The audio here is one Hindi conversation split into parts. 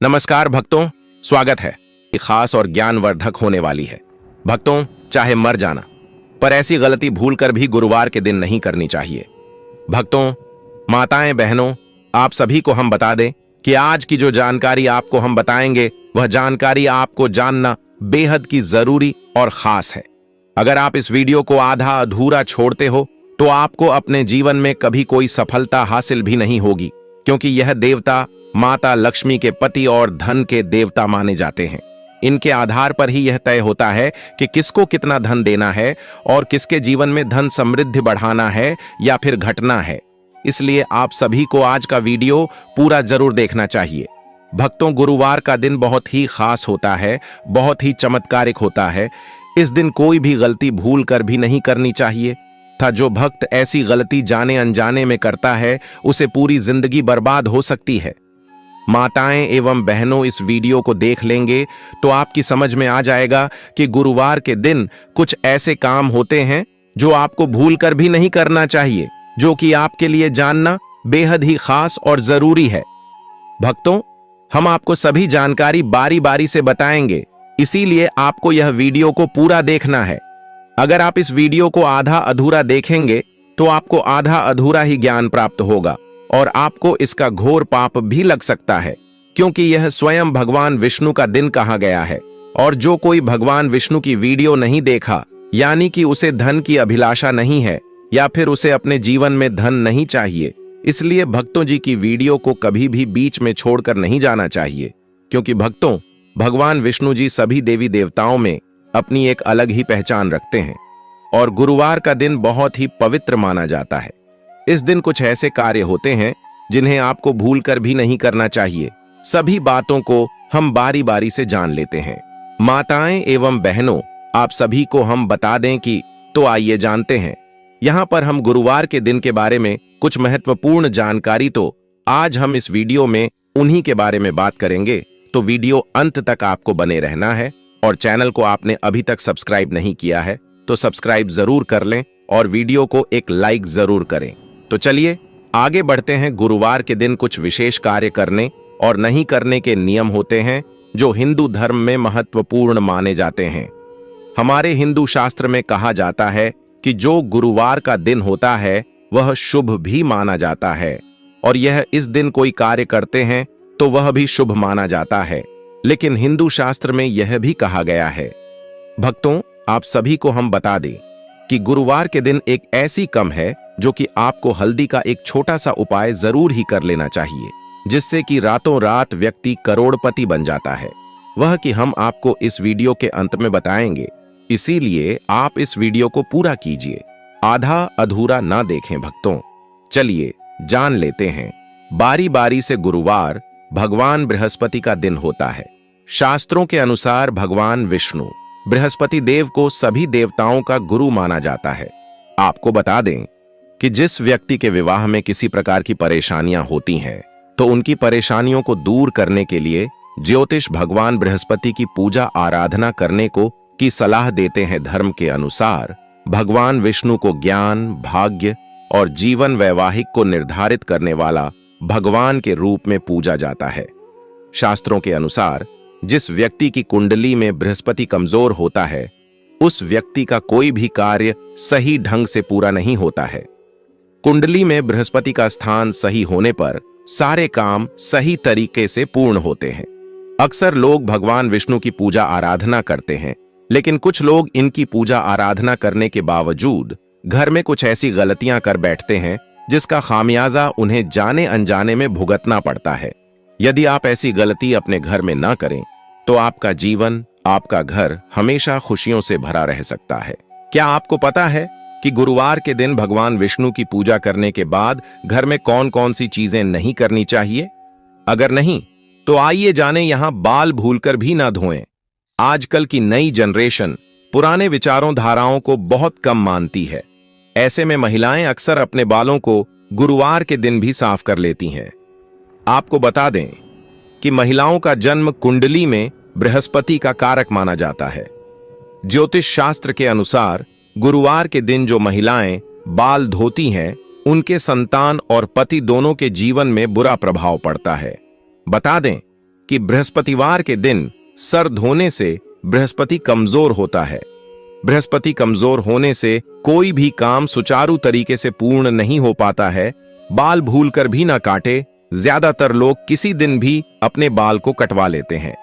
नमस्कार भक्तों, स्वागत है। ये खास और ज्ञानवर्धक होने वाली है। भक्तों, चाहे मर जाना, पर ऐसी गलती भूलकर भी गुरुवार के दिन नहीं करनी चाहिए। भक्तों, माताएं, बहनों, आप सभी को हम बता दें कि आज की जो जानकारी आपको हम बताएंगे, वह जानकारी आपको जानना बेहद की जरूरी और खास है। अगर आप इस वीडियो को आधा अधूरा छोड़ते हो तो आपको अपने जीवन में कभी कोई सफलता हासिल भी नहीं होगी, क्योंकि यह देवता माता लक्ष्मी के पति और धन के देवता माने जाते हैं। इनके आधार पर ही यह तय होता है कि किसको कितना धन देना है और किसके जीवन में धन समृद्धि बढ़ाना है या फिर घटना है। इसलिए आप सभी को आज का वीडियो पूरा जरूर देखना चाहिए। भक्तों, गुरुवार का दिन बहुत ही खास होता है, बहुत ही चमत्कारिक होता है। इस दिन कोई भी गलती भूल कर भी नहीं करनी चाहिए था। जो भक्त ऐसी गलती जाने अनजाने में करता है, उसे पूरी जिंदगी बर्बाद हो सकती है। माताएं एवं बहनों, इस वीडियो को देख लेंगे तो आपकी समझ में आ जाएगा कि गुरुवार के दिन कुछ ऐसे काम होते हैं जो आपको भूलकर भी नहीं करना चाहिए, जो कि आपके लिए जानना बेहद ही खास और जरूरी है। भक्तों, हम आपको सभी जानकारी बारी बारी से बताएंगे, इसीलिए आपको यह वीडियो को पूरा देखना है। अगर आप इस वीडियो को आधा अधूरा देखेंगे तो आपको आधा अधूरा ही ज्ञान प्राप्त होगा और आपको इसका घोर पाप भी लग सकता है, क्योंकि यह स्वयं भगवान विष्णु का दिन कहा गया है। और जो कोई भगवान विष्णु की वीडियो नहीं देखा, यानी कि उसे धन की अभिलाषा नहीं है या फिर उसे अपने जीवन में धन नहीं चाहिए, इसलिए भक्तों जी की वीडियो को कभी भी बीच में छोड़कर नहीं जाना चाहिए। क्योंकि भक्तों, भगवान विष्णु जी सभी देवी देवताओं में अपनी एक अलग ही पहचान रखते हैं और गुरुवार का दिन बहुत ही पवित्र माना जाता है। इस दिन कुछ ऐसे कार्य होते हैं जिन्हें आपको भूलकर भी नहीं करना चाहिए। सभी बातों को हम बारी बारी से जान लेते हैं। माताएं एवं बहनों, आप सभी को हम बता दें कि तो आइए जानते हैं। यहां पर हम गुरुवार के दिन के बारे में कुछ महत्वपूर्ण जानकारी, तो आज हम इस वीडियो में उन्हीं के बारे में बात करेंगे। तो वीडियो अंत तक आपको बने रहना है और चैनल को आपने अभी तक सब्सक्राइब नहीं किया है तो सब्सक्राइब जरूर कर लें और वीडियो को एक लाइक जरूर करें। तो चलिए आगे बढ़ते हैं। गुरुवार के दिन कुछ विशेष कार्य करने और नहीं करने के नियम होते हैं जो हिंदू धर्म में महत्वपूर्ण माने जाते हैं। हमारे हिंदू शास्त्र में कहा जाता है कि जो गुरुवार का दिन होता है वह शुभ भी माना जाता है और यह इस दिन कोई कार्य करते हैं तो वह भी शुभ माना जाता है। लेकिन हिंदू शास्त्र में यह भी कहा गया है। भक्तों, आप सभी को हम बता दें कि गुरुवार के दिन एक ऐसी कम है जो कि आपको हल्दी का एक छोटा सा उपाय जरूर ही कर लेना चाहिए, जिससे कि रातों रात व्यक्ति करोड़पति बन जाता है। वह कि हम आपको इस वीडियो के अंत में बताएंगे, इसीलिए आप इस वीडियो को पूरा कीजिए, आधा अधूरा ना देखें। भक्तों, चलिए जान लेते हैं। बारी बारी से गुरुवार भगवान बृहस्पति का दिन होता है। शास्त्रों के अनुसार भगवान विष्णु बृहस्पति देव को सभी देवताओं का गुरु माना जाता है। आपको बता दें कि जिस व्यक्ति के विवाह में किसी प्रकार की परेशानियां होती हैं, तो उनकी परेशानियों को दूर करने के लिए ज्योतिष भगवान बृहस्पति की पूजा आराधना करने को की सलाह देते हैं। धर्म के अनुसार भगवान विष्णु को ज्ञान, भाग्य और जीवन वैवाहिक को निर्धारित करने वाला भगवान के रूप में पूजा जाता है। शास्त्रों के अनुसार जिस व्यक्ति की कुंडली में बृहस्पति कमजोर होता है, उस व्यक्ति का कोई भी कार्य सही ढंग से पूरा नहीं होता है। कुंडली में बृहस्पति का स्थान सही होने पर सारे काम सही तरीके से पूर्ण होते हैं। अक्सर लोग भगवान विष्णु की पूजा आराधना करते हैं, लेकिन कुछ लोग इनकी पूजा आराधना करने के बावजूद घर में कुछ ऐसी गलतियां कर बैठते हैं जिसका खामियाजा उन्हें जाने अनजाने में भुगतना पड़ता है। यदि आप ऐसी गलती अपने घर में ना करें तो आपका जीवन, आपका घर हमेशा खुशियों से भरा रह सकता है। क्या आपको पता है कि गुरुवार के दिन भगवान विष्णु की पूजा करने के बाद घर में कौन कौन सी चीजें नहीं करनी चाहिए? अगर नहीं तो आइए जाने। यहां बाल भूलकर भी ना धोएं। आजकल की नई जनरेशन पुराने विचारों धाराओं को बहुत कम मानती है। ऐसे में महिलाएं अक्सर अपने बालों को गुरुवार के दिन भी साफ कर लेती हैं। आपको बता दें कि महिलाओं का जन्म कुंडली में बृहस्पति का कारक माना जाता है। ज्योतिष शास्त्र के अनुसार गुरुवार के दिन जो महिलाएं बाल धोती हैं, उनके संतान और पति दोनों के जीवन में बुरा प्रभाव पड़ता है। बता दें कि बृहस्पतिवार के दिन सर धोने से बृहस्पति कमजोर होता है। बृहस्पति कमजोर होने से कोई भी काम सुचारू तरीके से पूर्ण नहीं हो पाता है। बाल भूलकर भी ना काटे। ज्यादातर लोग किसी दिन भी अपने बाल को कटवा लेते हैं।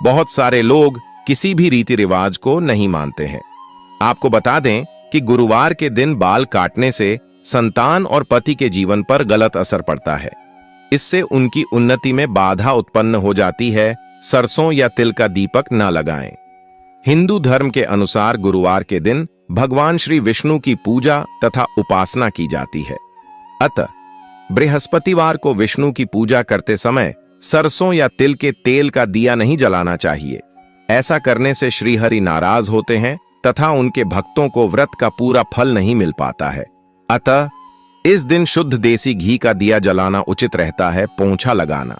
बहुत सारे लोग किसी भी रीति रिवाज को नहीं मानते हैं। आपको बता दें कि गुरुवार के दिन बाल काटने से संतान और पति के जीवन पर गलत असर पड़ता है। इससे उनकी उन्नति में बाधा उत्पन्न हो जाती है। सरसों या तिल का दीपक न लगाएं। हिंदू धर्म के अनुसार गुरुवार के दिन भगवान श्री विष्णु की पूजा तथा उपासना की जाती है। अतः बृहस्पतिवार को विष्णु की पूजा करते समय सरसों या तिल के तेल का दिया नहीं जलाना चाहिए। ऐसा करने से श्रीहरि नाराज होते हैं तथा उनके भक्तों को व्रत का पूरा फल नहीं मिल पाता है। अतः इस दिन शुद्ध देसी घी का दिया जलाना उचित रहता है। पोंछा लगाना।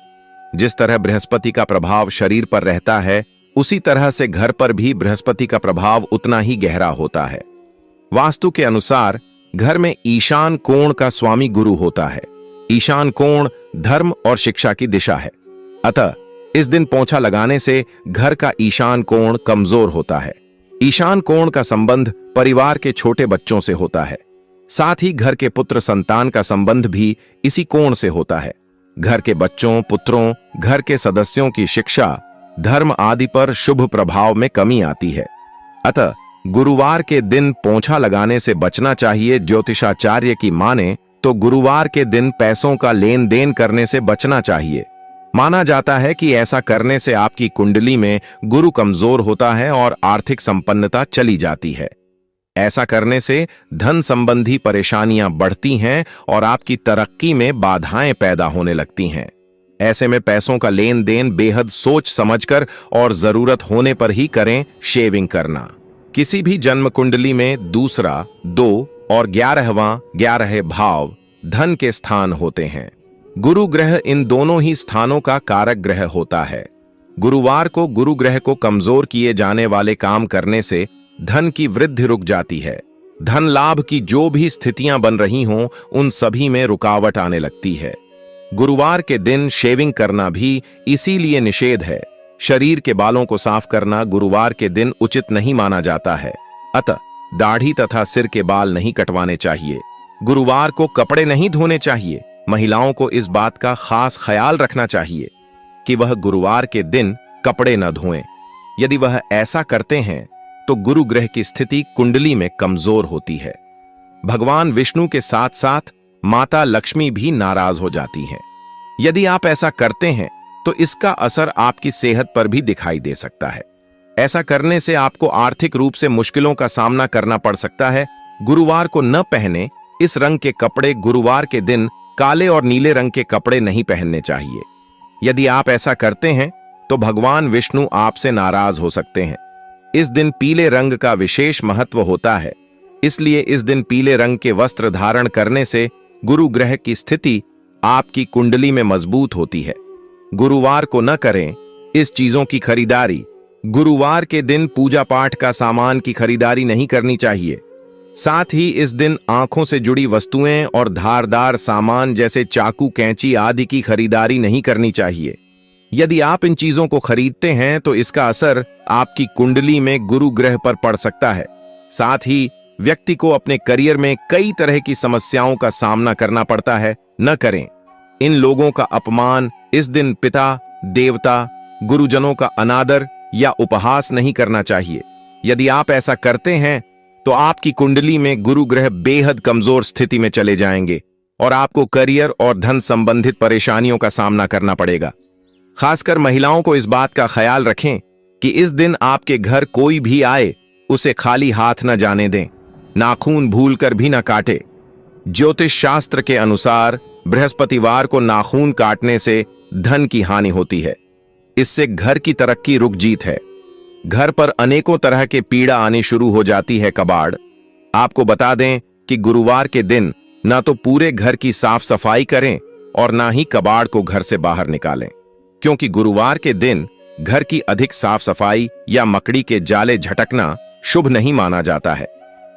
जिस तरह बृहस्पति का प्रभाव शरीर पर रहता है, उसी तरह से घर पर भी बृहस्पति का प्रभाव उतना ही गहरा होता है। वास्तु के अनुसार घर में ईशान कोण का स्वामी गुरु होता है। ईशान कोण धर्म और शिक्षा की दिशा है। अतः इस दिन पोंछा लगाने से घर का ईशान कोण कमजोर होता है। ईशान कोण का संबंध परिवार के छोटे बच्चों से होता है। साथ ही घर के पुत्र संतान का संबंध भी इसी कोण से होता है। घर के बच्चों, पुत्रों, घर के सदस्यों की शिक्षा, धर्म आदि पर शुभ प्रभाव में कमी आती है। अतः गुरुवार के दिन पोंछा लगाने से बचना चाहिए। ज्योतिषाचार्य की माने तो गुरुवार के दिन पैसों का लेन देन करने से बचना चाहिए। माना जाता है कि ऐसा करने से आपकी कुंडली में गुरु कमजोर होता है और आर्थिक संपन्नता चली जाती है। ऐसा करने से धन संबंधी परेशानियां बढ़ती हैं और आपकी तरक्की में बाधाएं पैदा होने लगती हैं। ऐसे में पैसों का लेन देन बेहद सोच समझकर और जरूरत होने पर ही करें। शेविंग करना। किसी भी जन्म कुंडली में दूसरा, 2 और 11वां भाव धन के स्थान होते हैं। गुरु ग्रह इन दोनों ही स्थानों का कारक ग्रह होता है। गुरुवार को गुरु ग्रह को कमजोर किए जाने वाले काम करने से धन की वृद्धि रुक जाती है। धन लाभ की जो भी स्थितियां बन रही हों, उन सभी में रुकावट आने लगती है। गुरुवार के दिन शेविंग करना भी इसीलिए निषेध है। शरीर के बालों को साफ करना गुरुवार के दिन उचित नहीं माना जाता है। अतः दाढ़ी तथा सिर के बाल नहीं कटवाने चाहिए। गुरुवार को कपड़े नहीं धोने चाहिए। महिलाओं को इस बात का खास ख्याल रखना चाहिए कि वह गुरुवार के दिन कपड़े न धोएं। यदि वह ऐसा करते हैं तो गुरु ग्रह की स्थिति कुंडली में कमजोर होती है। भगवान विष्णु के साथ साथ माता लक्ष्मी भी नाराज हो जाती हैं। यदि आप ऐसा करते हैं तो इसका असर आपकी सेहत पर भी दिखाई दे सकता है। ऐसा करने से आपको आर्थिक रूप से मुश्किलों का सामना करना पड़ सकता है। गुरुवार को न पहने इस रंग के कपड़े। गुरुवार के दिन काले और नीले रंग के कपड़े नहीं पहनने चाहिए। यदि आप ऐसा करते हैं तो भगवान विष्णु आपसे नाराज हो सकते हैं। इस दिन पीले रंग का विशेष महत्व होता है। इसलिए इस दिन पीले रंग के वस्त्र धारण करने से गुरु ग्रह की स्थिति आपकी कुंडली में मजबूत होती है। गुरुवार को न करें इस चीजों की खरीदारी। गुरुवार के दिन पूजा पाठ का सामान की खरीदारी नहीं करनी चाहिए। साथ ही इस दिन आंखों से जुड़ी वस्तुएं और धारदार सामान जैसे चाकू, कैंची आदि की खरीदारी नहीं करनी चाहिए। यदि आप इन चीजों को खरीदते हैं तो इसका असर आपकी कुंडली में गुरु ग्रह पर पड़ सकता है। साथ ही व्यक्ति को अपने करियर में कई तरह की समस्याओं का सामना करना पड़ता है। न करें। इन लोगों का अपमान। इस दिन पिता, देवता, गुरुजनों का अनादर या उपहास नहीं करना चाहिए। यदि आप ऐसा करते हैं तो आपकी कुंडली में गुरु ग्रह बेहद कमजोर स्थिति में चले जाएंगे और आपको करियर और धन संबंधित परेशानियों का सामना करना पड़ेगा। खासकर महिलाओं को इस बात का ख्याल रखें कि इस दिन आपके घर कोई भी आए उसे खाली हाथ न जाने दें। नाखून भूलकर भी न काटे। ज्योतिष शास्त्र के अनुसार बृहस्पतिवार को नाखून काटने से धन की हानि होती है। इससे घर की तरक्की रुक जीत है। घर पर अनेकों तरह के पीड़ा आनी शुरू हो जाती है। कबाड़। आपको बता दें कि गुरुवार के दिन ना तो पूरे घर की साफ सफाई करें और ना ही कबाड़ को घर से बाहर निकालें, क्योंकि गुरुवार के दिन घर की अधिक साफ सफाई या मकड़ी के जाले झटकना शुभ नहीं माना जाता है।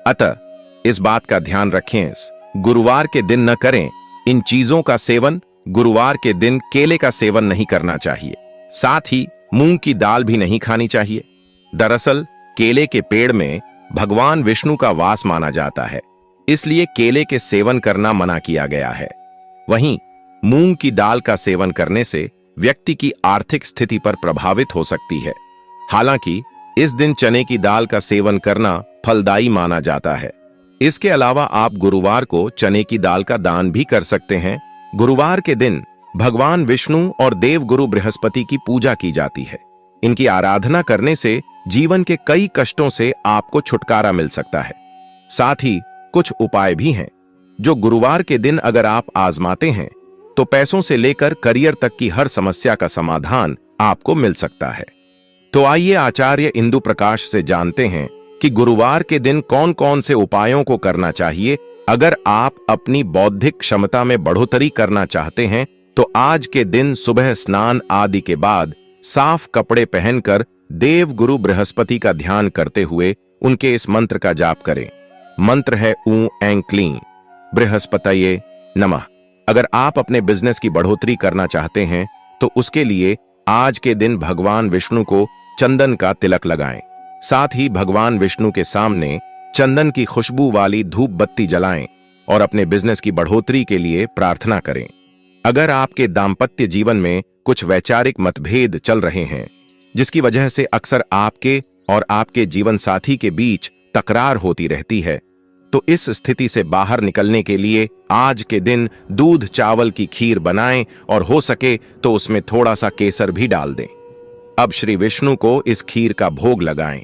अतः इस बात का ध्यान रखें, गुरुवार के दिन न करें इन चीजों का सेवन। गुरुवार के दिन केले का सेवन नहीं करना चाहिए। साथ ही मूंग की दाल भी नहीं खानी चाहिए। दरअसल केले के पेड़ में भगवान विष्णु का वास माना जाता है, इसलिए केले के सेवन करना मना किया गया है। वहीं मूंग की दाल का सेवन करने से व्यक्ति की आर्थिक स्थिति पर प्रभावित हो सकती है। हालांकि इस दिन चने की दाल का सेवन करना फलदायी माना जाता है। इसके अलावा आप गुरुवार को चने की दाल का दान भी कर सकते हैं। गुरुवार के दिन भगवान विष्णु और देवगुरु बृहस्पति की पूजा की जाती है। इनकी आराधना करने से जीवन के कई कष्टों से आपको छुटकारा मिल सकता है। साथ ही कुछ उपाय भी हैं जो गुरुवार के दिन अगर आप आजमाते हैं तो पैसों से लेकर करियर तक की हर समस्या का समाधान आपको मिल सकता है। तो आइए आचार्य इंदु प्रकाश से जानते हैं कि गुरुवार के दिन कौन कौन से उपायों को करना चाहिए। अगर आप अपनी बौद्धिक क्षमता में बढ़ोतरी करना चाहते हैं तो आज के दिन सुबह स्नान आदि के बाद साफ कपड़े पहनकर देव गुरु बृहस्पति का ध्यान करते हुए उनके इस मंत्र का जाप करें। मंत्र है ऊ ऐं क्लीं बृहस्पतये नमः। अगर आप अपने बिजनेस की बढ़ोतरी करना चाहते हैं तो उसके लिए आज के दिन भगवान विष्णु को चंदन का तिलक लगाएं। साथ ही भगवान विष्णु के सामने चंदन की खुशबू वाली धूप बत्ती जलाएं और अपने बिजनेस की बढ़ोतरी के लिए प्रार्थना करें। अगर आपके दाम्पत्य जीवन में कुछ वैचारिक मतभेद चल रहे हैं जिसकी वजह से अक्सर आपके और आपके जीवन साथी के बीच तकरार होती रहती है, तो इस स्थिति से बाहर निकलने के लिए आज के दिन दूध चावल की खीर बनाएं और हो सके तो उसमें थोड़ा सा केसर भी डाल दें। अब श्री विष्णु को इस खीर का भोग लगाएं।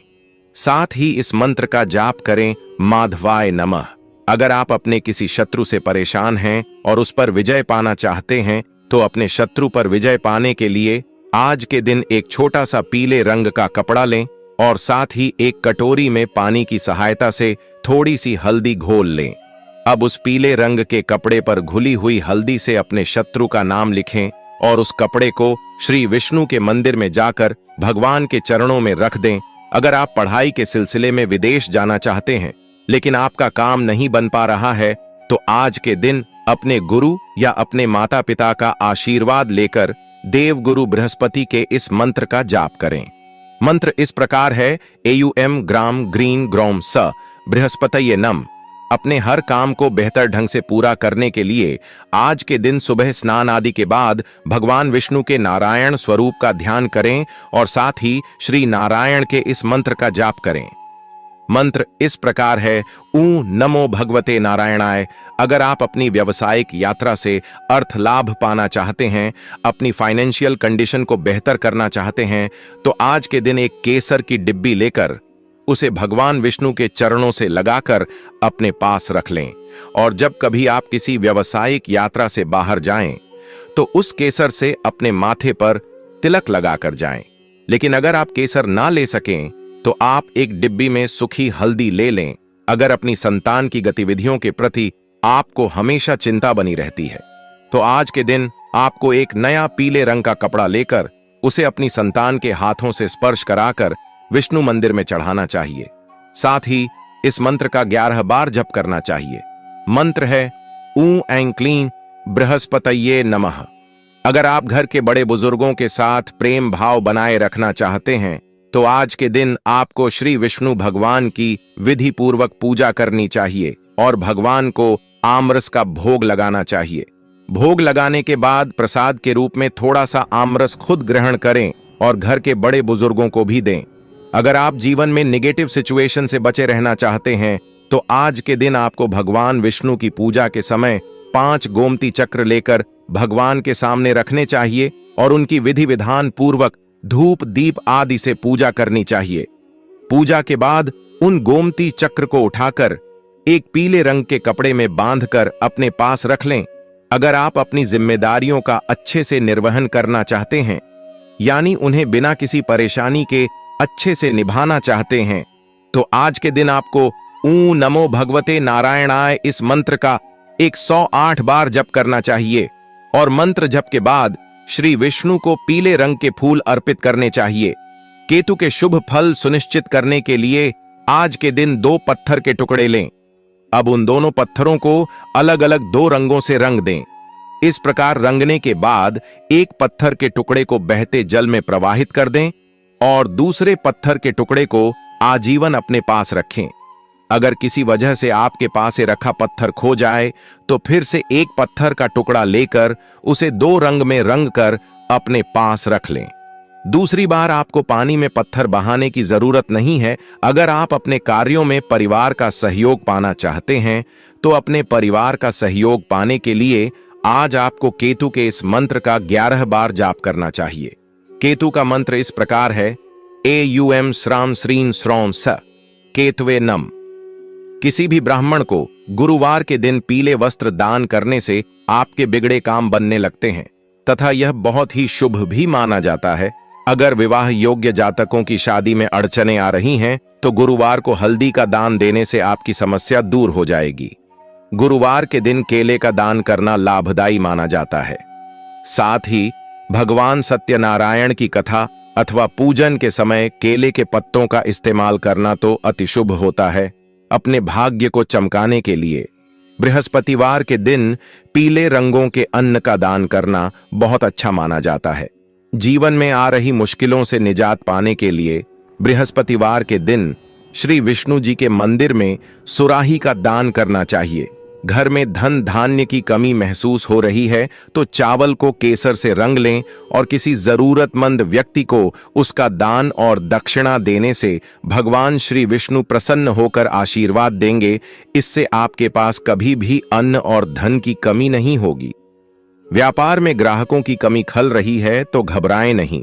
साथ ही इस मंत्र का जाप करें, माधवाय नमः। अगर आप अपने किसी शत्रु से परेशान हैं और उस पर विजय पाना चाहते हैं तो अपने शत्रु पर विजय पाने के लिए आज के दिन एक छोटा सा पीले रंग का कपड़ा लें और साथ ही एक कटोरी में पानी की सहायता से थोड़ी सी हल्दी घोल लें। अब उस पीले रंग के कपड़े पर घुली हुई हल्दी से अपने शत्रु का नाम लिखें और उस कपड़े को श्री विष्णु के मंदिर में जाकर भगवान के चरणों में रख दें। अगर आप पढ़ाई के सिलसिले में विदेश जाना चाहते हैं लेकिन आपका काम नहीं बन पा रहा है तो आज के दिन अपने गुरु या अपने माता पिता का आशीर्वाद लेकर देव गुरु बृहस्पति के इस मंत्र का जाप करें। मंत्र इस प्रकार है, एयूएम ग्राम ग्रीन ग्रोम स बृहस्पतये नम। अपने हर काम को बेहतर ढंग से पूरा करने के लिए आज के दिन सुबह स्नान आदि के बाद भगवान विष्णु के नारायण स्वरूप का ध्यान करें और साथ ही श्री नारायण के इस मंत्र का जाप करें। मंत्र इस प्रकार है, ऊ नमो भगवते नारायणाय। अगर आप अपनी व्यावसायिक यात्रा से अर्थ लाभ पाना चाहते हैं, अपनी फाइनेंशियल कंडीशन को बेहतर करना चाहते हैं तो आज के दिन एक केसर की डिब्बी लेकर उसे भगवान विष्णु के चरणों से लगाकर अपने पास रख लें और जब कभी आप किसी व्यावसायिक यात्रा से बाहर जाएं तो उस केसर से अपने माथे पर तिलक लगाकर जाएं। लेकिन अगर आप केसर ना ले सकें तो आप एक डिब्बी में सूखी हल्दी ले लें। अगर अपनी संतान की गतिविधियों के प्रति आपको हमेशा चिंता बनी रहती है तो आज के दिन आपको एक नया पीले रंग का कपड़ा लेकर उसे अपनी संतान के हाथों से स्पर्श कराकर विष्णु मंदिर में चढ़ाना चाहिए। साथ ही इस मंत्र का 11 बार जप करना चाहिए। मंत्र है ऊ ऐं क्लीं बृहस्पतये नमः। अगर आप घर के बड़े बुजुर्गों के साथ प्रेम भाव बनाए रखना चाहते हैं तो आज के दिन आपको श्री विष्णु भगवान की विधि पूर्वक पूजा करनी चाहिए और भगवान को आमरस का भोग लगाना चाहिए। भोग लगाने के बाद प्रसाद के रूप में थोड़ा सा आमरस खुद ग्रहण करें और घर के बड़े बुजुर्गों को भी दें। अगर आप जीवन में नेगेटिव सिचुएशन से बचे रहना चाहते हैं तो आज के दिन आपको भगवान विष्णु की पूजा के समय 5 गोमती चक्र लेकर भगवान के सामने रखने चाहिए और उनकी विधि विधान पूर्वक धूप दीप आदि से पूजा करनी चाहिए। पूजा के बाद उन गोमती चक्र को उठाकर एक पीले रंग के कपड़े में बांधकर अपने पास रख लें। अगर आप अपनी जिम्मेदारियों का अच्छे से निर्वहन करना चाहते हैं यानी उन्हें बिना किसी परेशानी के अच्छे से निभाना चाहते हैं तो आज के दिन आपको ऊ नमो भगवते नारायणाय इस मंत्र का 108 बार जप करना चाहिए और मंत्र जप के बाद श्री विष्णु को पीले रंग के फूल अर्पित करने चाहिए। केतु के शुभ फल सुनिश्चित करने के लिए आज के दिन 2 पत्थर के टुकड़े लें। अब उन दोनों पत्थरों को अलग अलग 2 रंगों से रंग दें। इस प्रकार रंगने के बाद एक पत्थर के टुकड़े को बहते जल में प्रवाहित कर दें और दूसरे पत्थर के टुकड़े को आजीवन अपने पास रखें। अगर किसी वजह से आपके पास से रखा पत्थर खो जाए तो फिर से एक पत्थर का टुकड़ा लेकर उसे 2 रंग में रंग कर अपने पास रख लें। दूसरी बार आपको पानी में पत्थर बहाने की जरूरत नहीं है। अगर आप अपने कार्यों में परिवार का सहयोग पाना चाहते हैं तो अपने परिवार का सहयोग पाने के लिए आज आपको केतु के इस मंत्र का 11 बार जाप करना चाहिए। केतु का मंत्र इस प्रकार है, एम श्राम श्रीं श्रौं स केतवे नम। किसी भी ब्राह्मण को गुरुवार के दिन पीले वस्त्र दान करने से आपके बिगड़े काम बनने लगते हैं तथा यह बहुत ही शुभ भी माना जाता है। अगर विवाह योग्य जातकों की शादी में अड़चनें आ रही हैं तो गुरुवार को हल्दी का दान देने से आपकी समस्या दूर हो जाएगी। गुरुवार के दिन केले का दान करना लाभदायी माना जाता है। साथ ही भगवान सत्यनारायण की कथा अथवा पूजन के समय केले के पत्तों का इस्तेमाल करना तो अति शुभ होता है। अपने भाग्य को चमकाने के लिए बृहस्पतिवार के दिन पीले रंगों के अन्न का दान करना बहुत अच्छा माना जाता है। जीवन में आ रही मुश्किलों से निजात पाने के लिए बृहस्पतिवार के दिन श्री विष्णु जी के मंदिर में सुराही का दान करना चाहिए। घर में धन धान्य की कमी महसूस हो रही है तो चावल को केसर से रंग लें और किसी जरूरतमंद व्यक्ति को उसका दान और दक्षिणा देने से भगवान श्री विष्णु प्रसन्न होकर आशीर्वाद देंगे। इससे आपके पास कभी भी अन्न और धन की कमी नहीं होगी। व्यापार में ग्राहकों की कमी खल रही है तो घबराएं नहीं।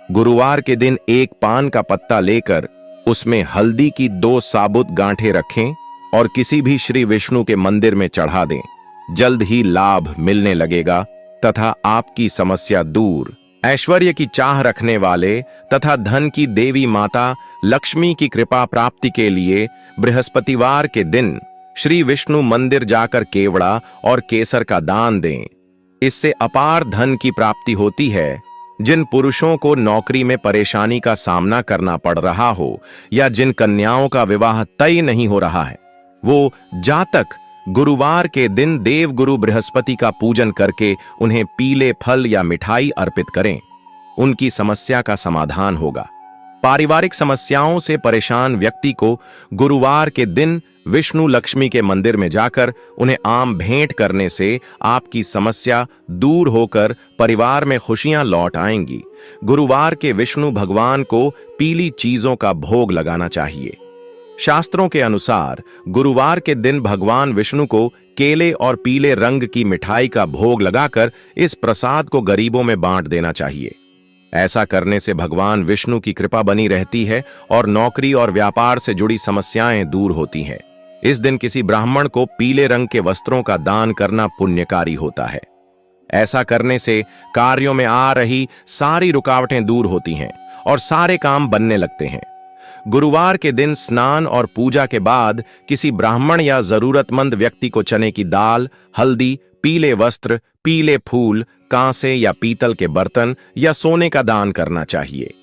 गुरुवार के दिन एक पान का पत्ता लेकर उसमें हल्दी की 2 साबुत गांठें रखें और किसी भी श्री विष्णु के मंदिर में चढ़ा दें। जल्द ही लाभ मिलने लगेगा तथा आपकी समस्या दूर। ऐश्वर्य की चाह रखने वाले तथा धन की देवी माता लक्ष्मी की कृपा प्राप्ति के लिए बृहस्पतिवार के दिन श्री विष्णु मंदिर जाकर केवड़ा और केसर का दान दें। इससे अपार धन की प्राप्ति होती है। जिन पुरुषों को नौकरी में परेशानी का सामना करना पड़ रहा हो या जिन कन्याओं का विवाह तय नहीं हो रहा है, वो जातक गुरुवार के दिन देवगुरु बृहस्पति का पूजन करके उन्हें पीले फल या मिठाई अर्पित करें। उनकी समस्या का समाधान होगा। पारिवारिक समस्याओं से परेशान व्यक्ति को गुरुवार के दिन विष्णु लक्ष्मी के मंदिर में जाकर उन्हें आम भेंट करने से आपकी समस्या दूर होकर परिवार में खुशियां लौट आएंगी। गुरुवार के विष्णु भगवान को पीली चीजों का भोग लगाना चाहिए। शास्त्रों के अनुसार गुरुवार के दिन भगवान विष्णु को केले और पीले रंग की मिठाई का भोग लगाकर इस प्रसाद को गरीबों में बांट देना चाहिए। ऐसा करने से भगवान विष्णु की कृपा बनी रहती है और नौकरी और व्यापार से जुड़ी समस्याएं दूर होती हैं। इस दिन किसी ब्राह्मण को पीले रंग के वस्त्रों का दान करना पुण्यकारी होता है। ऐसा करने से कार्यों में आ रही सारी रुकावटें दूर होती हैं और सारे काम बनने लगते हैं। गुरुवार के दिन स्नान और पूजा के बाद किसी ब्राह्मण या जरूरतमंद व्यक्ति को चने की दाल, हल्दी, पीले वस्त्र, पीले फूल, कांसे या पीतल के बर्तन या सोने का दान करना चाहिए।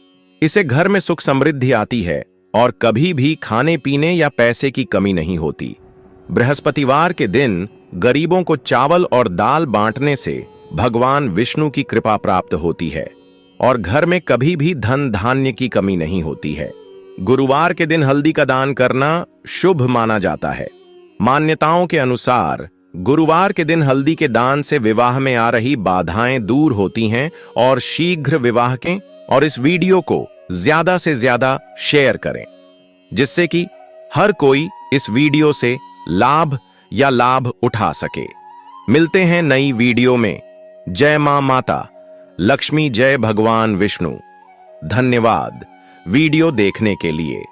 इससे घर में सुख समृद्धि आती है और कभी भी खाने पीने या पैसे की कमी नहीं होती। बृहस्पतिवार के दिन गरीबों को चावल और दाल बांटने से भगवान विष्णु की कृपा प्राप्त होती है और घर में कभी भी धन धान्य की कमी नहीं होती है। गुरुवार के दिन हल्दी का दान करना शुभ माना जाता है। मान्यताओं के अनुसार गुरुवार के दिन हल्दी के दान से विवाह में आ रही बाधाएं दूर होती हैं और शीघ्र विवाह के। और इस वीडियो को ज्यादा से ज्यादा शेयर करें जिससे कि हर कोई इस वीडियो से लाभ उठा सके। मिलते हैं नई वीडियो में। जय मां माता लक्ष्मी, जय भगवान विष्णु। धन्यवाद वीडियो देखने के लिए।